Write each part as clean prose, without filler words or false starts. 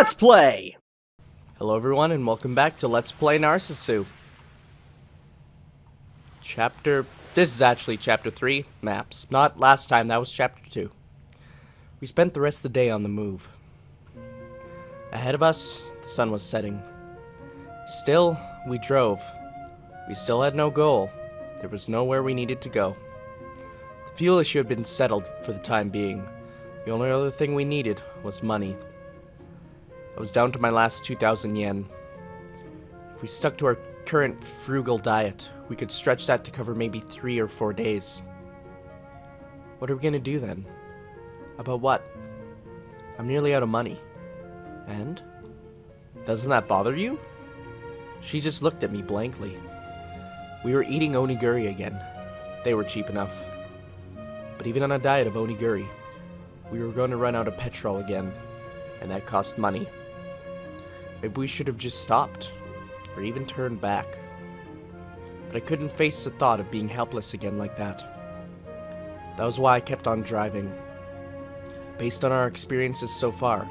Let's play! Hello everyone and welcome back to Let's Play Narcissu. This is actually Chapter 3, Maps. Not last time, that was Chapter 2. We spent the rest of the day on the move. Ahead of us, the sun was setting. Still, we drove. We still had no goal. There was nowhere we needed to go. The fuel issue had been settled for the time being. The only other thing we needed was money. I was down to my last 2,000 yen. If we stuck to our current frugal diet, we could stretch that to cover maybe 3 or 4 days. What are we gonna do then? About what? I'm nearly out of money. And? Doesn't that bother you? She just looked at me blankly. We were eating onigiri again. They were cheap enough. But even on a diet of onigiri, we were going to run out of petrol again, and that cost money. Maybe we should have just stopped, or even turned back. But I couldn't face the thought of being helpless again like that. That was why I kept on driving. Based on our experiences so far,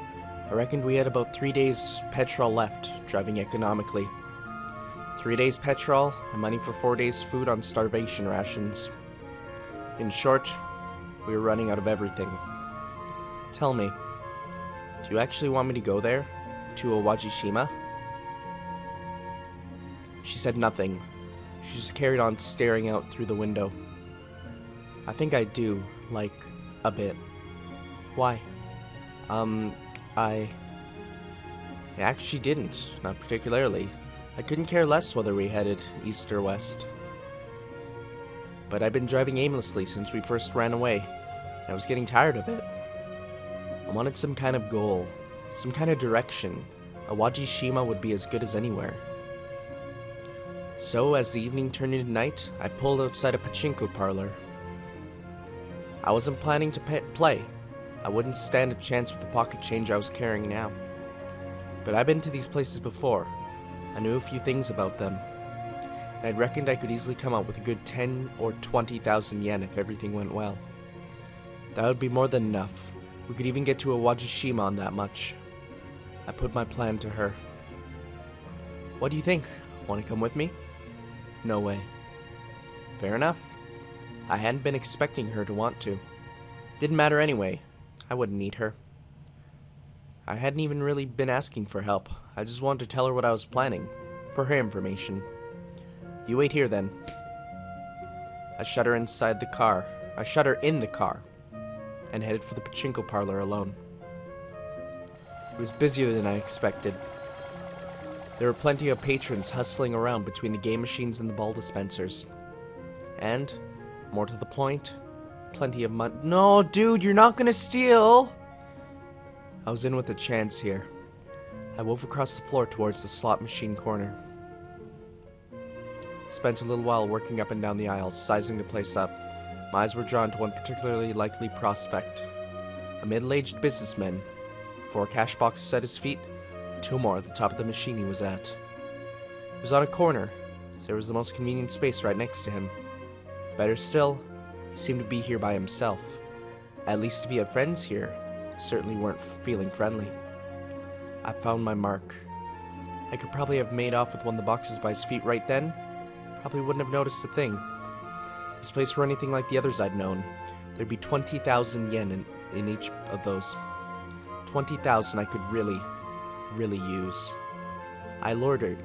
I reckoned we had about 3 days petrol left, driving economically. 3 days petrol, and money for 4 days food on starvation rations. In short, we were running out of everything. Tell me, do you actually want me to go there? To Owajishima? She said nothing. She just carried on staring out through the window. I think I do, like, a bit. Why? I actually didn't, not particularly. I couldn't care less whether we headed east or west. But I've been driving aimlessly since we first ran away, and I was getting tired of it. I wanted some kind of goal, some kind of direction. Owajishima would be as good as anywhere. So, as the evening turned into night, I pulled outside a Pachinko parlor. I wasn't planning to play. I wouldn't stand a chance with the pocket change I was carrying now. But I've been to these places before. I knew a few things about them. And I'd reckoned I could easily come out with a good 10 or 20,000 yen if everything went well. That would be more than enough. We could even get to Owajishima on that much. I put my plan to her. What do you think? Want to come with me? No way. Fair enough. I hadn't been expecting her to want to. Didn't matter anyway. I wouldn't need her. I hadn't even really been asking for help. I just wanted to tell her what I was planning. For her information. You wait here then. I shut her in the car. And headed for the Pachinko parlor alone. It was busier than I expected. There were plenty of patrons hustling around between the game machines and the ball dispensers. And, more to the point, plenty of money. No, dude, you're not gonna steal! I was in with a chance here. I wove across the floor towards the slot machine corner. Spent a little while working up and down the aisles, sizing the place up. My eyes were drawn to one particularly likely prospect. A middle-aged businessman. 4 cash boxes at his feet, 2 more at the top of the machine he was at. He was on a corner, so there was the most convenient space right next to him. Better still, he seemed to be here by himself. At least if he had friends here, they certainly weren't feeling friendly. I found my mark. I could probably have made off with one of the boxes by his feet right then. Probably wouldn't have noticed a thing. If this place were anything like the others I'd known, there'd be 20,000 yen in each of those. 20,000 I could really use. I loitered,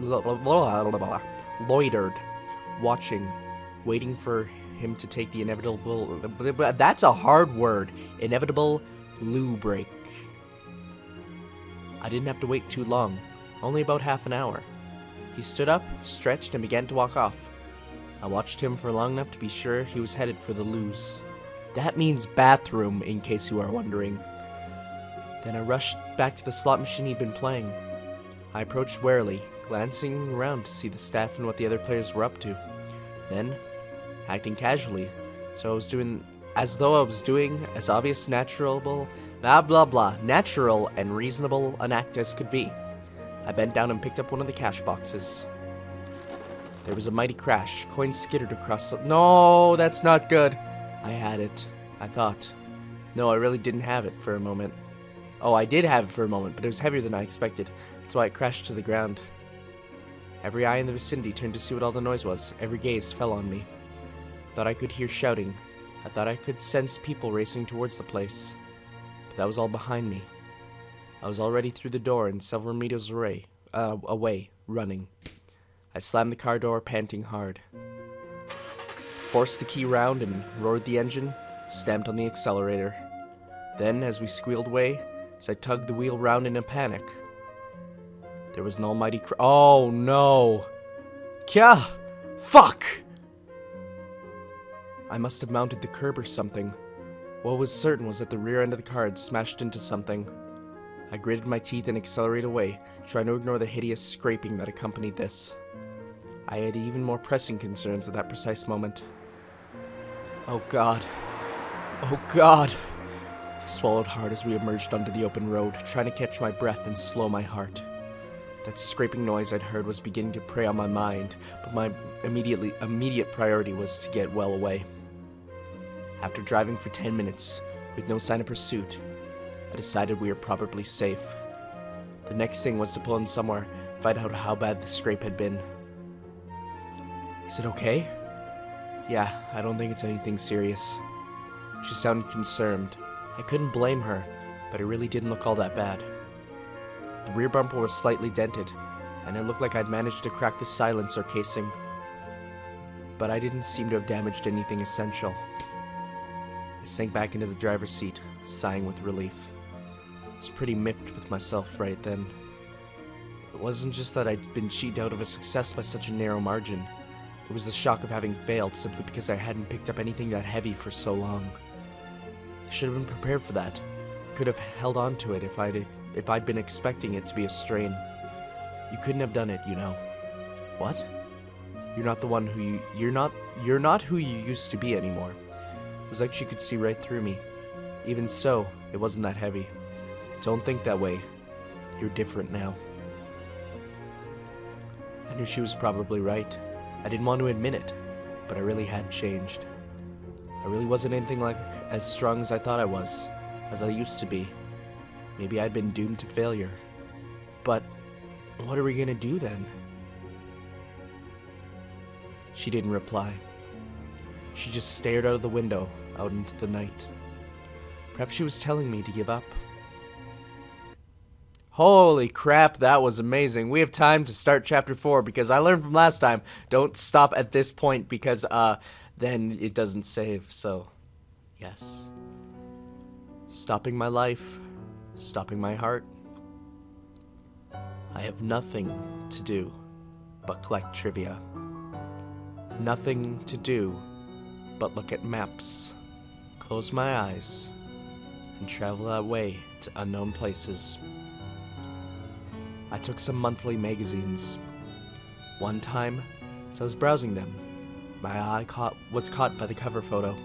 watching, waiting for him to take the inevitable, that's a hard word, inevitable loo break. I didn't have to wait too long, only about half an hour. He stood up, stretched, and began to walk off. I watched him for long enough to be sure he was headed for the loos. That means bathroom, in case you are wondering. Then I rushed back to the slot machine he'd been playing. I approached warily, glancing around to see the staff and what the other players were up to. Then, acting casually, as though I was doing as obvious, natural and reasonable an act as could be. I bent down and picked up one of the cash boxes. There was a mighty crash. Coins skittered across the... No, that's not good. I had it. I thought. No, I really didn't have it for a moment. Oh, I did have it for a moment, but it was heavier than I expected. That's why it crashed to the ground. Every eye in the vicinity turned to see what all the noise was. Every gaze fell on me. Thought I could hear shouting. I thought I could sense people racing towards the place. But that was all behind me. I was already through the door and several meters away, running. I slammed the car door, panting hard. Forced the key round and roared the engine, stamped on the accelerator. Then, as we squealed away, as I tugged the wheel round in a panic, there was an almighty oh no! Kya! Fuck! I must have mounted the curb or something. What was certain was that the rear end of the car had smashed into something. I gritted my teeth and accelerated away, trying to ignore the hideous scraping that accompanied this. I had even more pressing concerns at that precise moment. Oh God. Oh God. I swallowed hard as we emerged onto the open road, trying to catch my breath and slow my heart. That scraping noise I'd heard was beginning to prey on my mind, but my immediate priority was to get well away. After driving for 10 minutes, with no sign of pursuit, I decided we were probably safe. The next thing was to pull in somewhere and find out how bad the scrape had been. Is it okay? Yeah, I don't think it's anything serious. She sounded concerned. I couldn't blame her, but it really didn't look all that bad. The rear bumper was slightly dented, and it looked like I'd managed to crack the silencer casing. But I didn't seem to have damaged anything essential. I sank back into the driver's seat, sighing with relief. I was pretty miffed with myself right then. It wasn't just that I'd been cheated out of a success by such a narrow margin. It was the shock of having failed simply because I hadn't picked up anything that heavy for so long. I should have been prepared for that. Could have held on to it if I'd been expecting it to be a strain. You couldn't have done it, you know. What? You're not the one who you're not who you used to be anymore. It was like she could see right through me. Even so, it wasn't that heavy. Don't think that way. You're different now. I knew she was probably right. I didn't want to admit it, but I really had changed. I really wasn't anything like as strong as I thought I was, as I used to be. Maybe I'd been doomed to failure. But what are we gonna do then? She didn't reply. She just stared out of the window, out into the night. Perhaps she was telling me to give up. Holy crap, that was amazing. We have time to start chapter 4 because I learned from last time, don't stop at this point because then it doesn't save. So, yes. Stopping my life, stopping my heart. I have nothing to do but collect trivia. Nothing to do but look at maps, close my eyes, and travel that way to unknown places. I took some monthly magazines. One time, as I was browsing them, my eye was caught by the cover photo.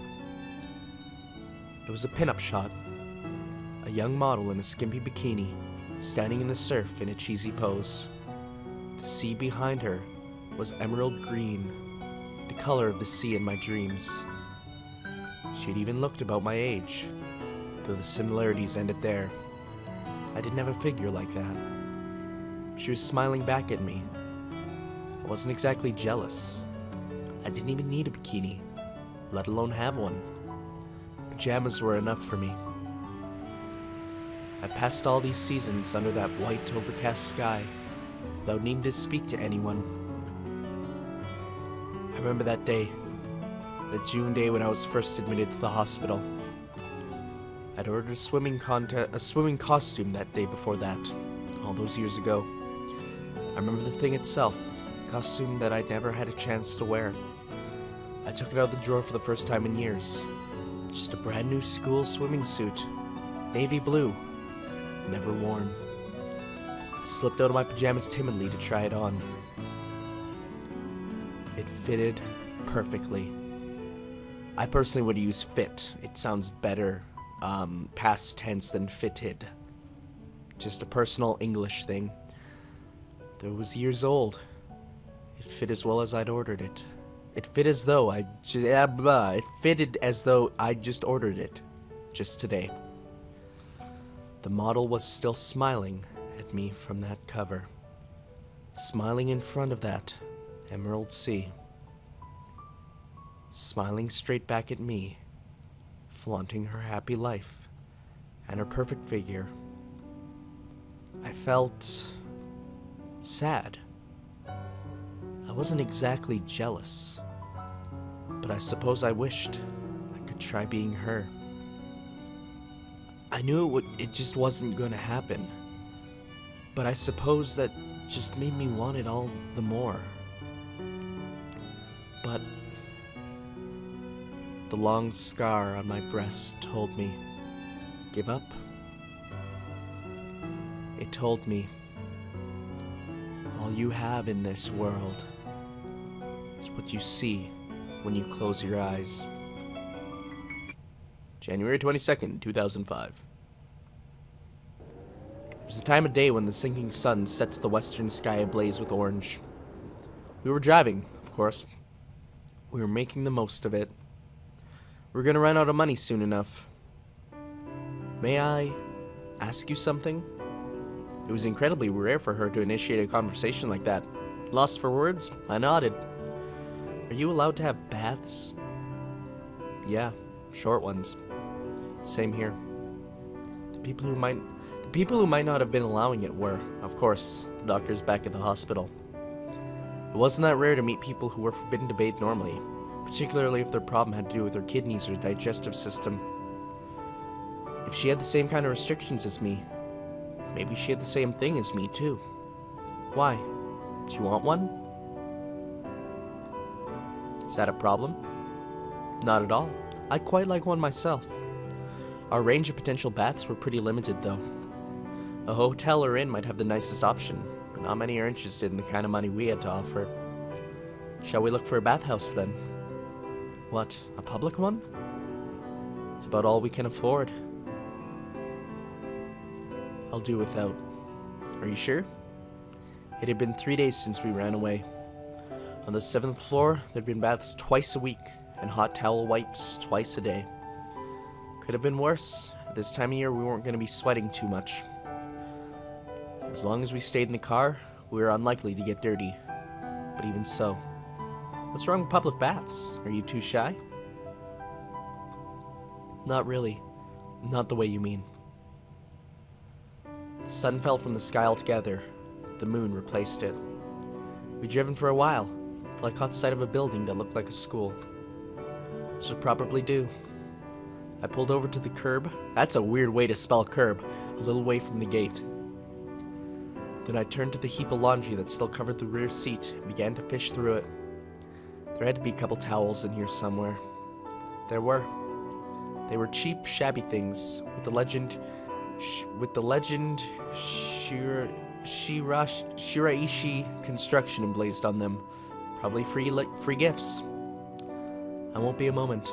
It was a pinup shot. A young model in a skimpy bikini, standing in the surf in a cheesy pose. The sea behind her was emerald green, the color of the sea in my dreams. She'd even looked about my age, though the similarities ended there. I didn't have a figure like that. She was smiling back at me. I wasn't exactly jealous. I didn't even need a bikini, let alone have one. Pajamas were enough for me. I passed all these seasons under that white, overcast sky, without needing to speak to anyone. I remember that day, the June day when I was first admitted to the hospital. I'd ordered a swimming costume that day before that, all those years ago. I remember the thing itself, the costume that I'd never had a chance to wear. I took it out of the drawer for the first time in years. Just a brand new school swimming suit, navy blue, never worn. I slipped out of my pajamas timidly to try it on. It fitted perfectly. I personally would use fit. It sounds better past tense than fitted. Just a personal English thing. Though it was years old, it fit as well as I'd ordered it. It fit as though it fitted as though I just ordered it, just today. The model was still smiling at me from that cover. Smiling in front of that emerald sea. Smiling straight back at me, flaunting her happy life and her perfect figure. I felt sad. I wasn't exactly jealous, but I suppose I wished I could try being her. I knew it just wasn't going to happen, but I suppose that just made me want it all the more. But the long scar on my breast told me, give up. It told me, all you have in this world is what you see when you close your eyes. January 22nd, 2005. It was the time of day when the sinking sun sets the western sky ablaze with orange. We were driving, of course. We were making the most of it. We were going to run out of money soon enough. May I ask you something? It was incredibly rare for her to initiate a conversation like that. Lost for words, I nodded. Are you allowed to have baths? Yeah, short ones. Same here. The people who might not have been allowing it were, of course, the doctors back at the hospital. It wasn't that rare to meet people who were forbidden to bathe normally, particularly if their problem had to do with their kidneys or digestive system. If she had the same kind of restrictions as me, maybe she had the same thing as me too. Why? Do you want one? Is that a problem? Not at all. I quite like one myself. Our range of potential baths were pretty limited though. A hotel or inn might have the nicest option, but not many are interested in the kind of money we had to offer. Shall we look for a bathhouse then? What, a public one? It's about all we can afford. I'll do without. Are you sure? It had been 3 days since we ran away. On the 7th floor, there'd been baths twice a week, and hot towel wipes twice a day. Could have been worse. At this time of year, we weren't going to be sweating too much. As long as we stayed in the car, we were unlikely to get dirty. But even so, what's wrong with public baths? Are you too shy? Not really. Not the way you mean. The sun fell from the sky altogether. The moon replaced it. We'd driven for a while, till I caught sight of a building that looked like a school. This would probably do. I pulled over to the curb. That's a weird way to spell curb. A little way from the gate. Then I turned to the heap of laundry that still covered the rear seat and began to fish through it. There had to be a couple towels in here somewhere. There were. They were cheap, shabby things with the legend Shiraishi construction emblazed on them. Probably free gifts. I won't be a moment.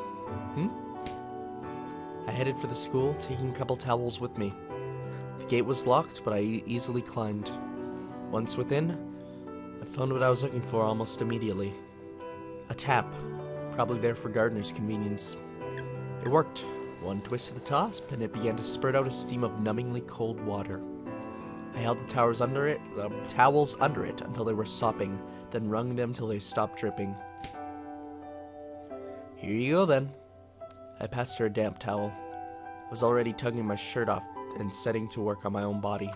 I headed for the school, taking a couple towels with me. The gate was locked, but I easily climbed. Once within, I found what I was looking for almost immediately. A tap, probably there for gardener's convenience. It worked. One twist of the top, and it began to spurt out a stream of numbingly cold water. I held the towels under it until they were sopping, then wrung them till they stopped dripping. Here you go then. I passed her a damp towel. I was already tugging my shirt off and setting to work on my own body.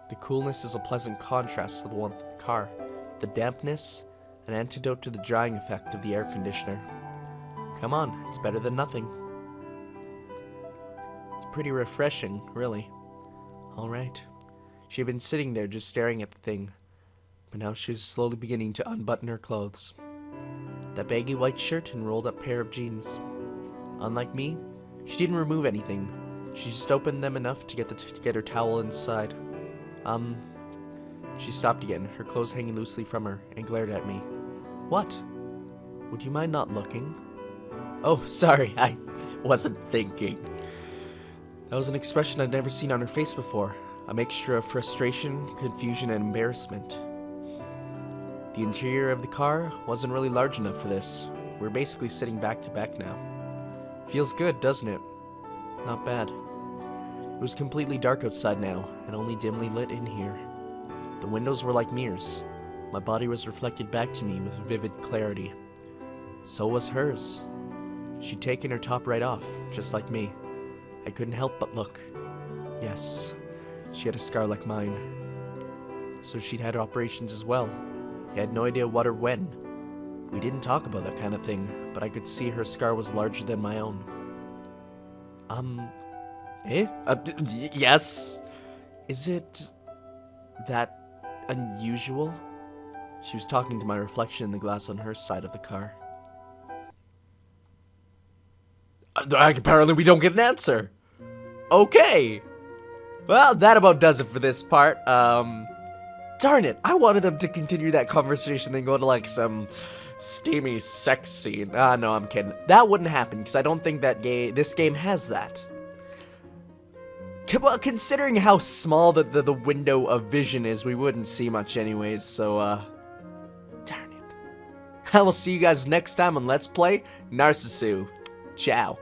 The coolness is a pleasant contrast to the warmth of the car. The dampness, an antidote to the drying effect of the air conditioner. Come on, it's better than nothing. It's pretty refreshing, really. All right. She had been sitting there just staring at the thing, but now she was slowly beginning to unbutton her clothes. That baggy white shirt and rolled up pair of jeans. Unlike me, she didn't remove anything. She just opened them enough to get her towel inside. She stopped again, her clothes hanging loosely from her, and glared at me. What? Would you mind not looking? Oh, sorry, I wasn't thinking. That was an expression I'd never seen on her face before. A mixture of frustration, confusion, and embarrassment. The interior of the car wasn't really large enough for this. We're basically sitting back to back now. Feels good, doesn't it? Not bad. It was completely dark outside now, and only dimly lit in here. The windows were like mirrors. My body was reflected back to me with vivid clarity. So was hers. She'd taken her top right off, just like me. I couldn't help but look. Yes, she had a scar like mine. So she'd had operations as well. I had no idea what or when. We didn't talk about that kind of thing, but I could see her scar was larger than my own. Yes? Is it that unusual? She was talking to my reflection in the glass on her side of the car. Apparently we don't get an answer. Okay. Well, that about does it for this part. Darn it. I wanted them to continue that conversation, then go to like some steamy sex scene. No, I'm kidding. That wouldn't happen because I don't think that this game has that. Well, considering how small the window of vision is, we wouldn't see much anyways, so, darn it. I will see you guys next time on Let's Play Narcissu. Ciao.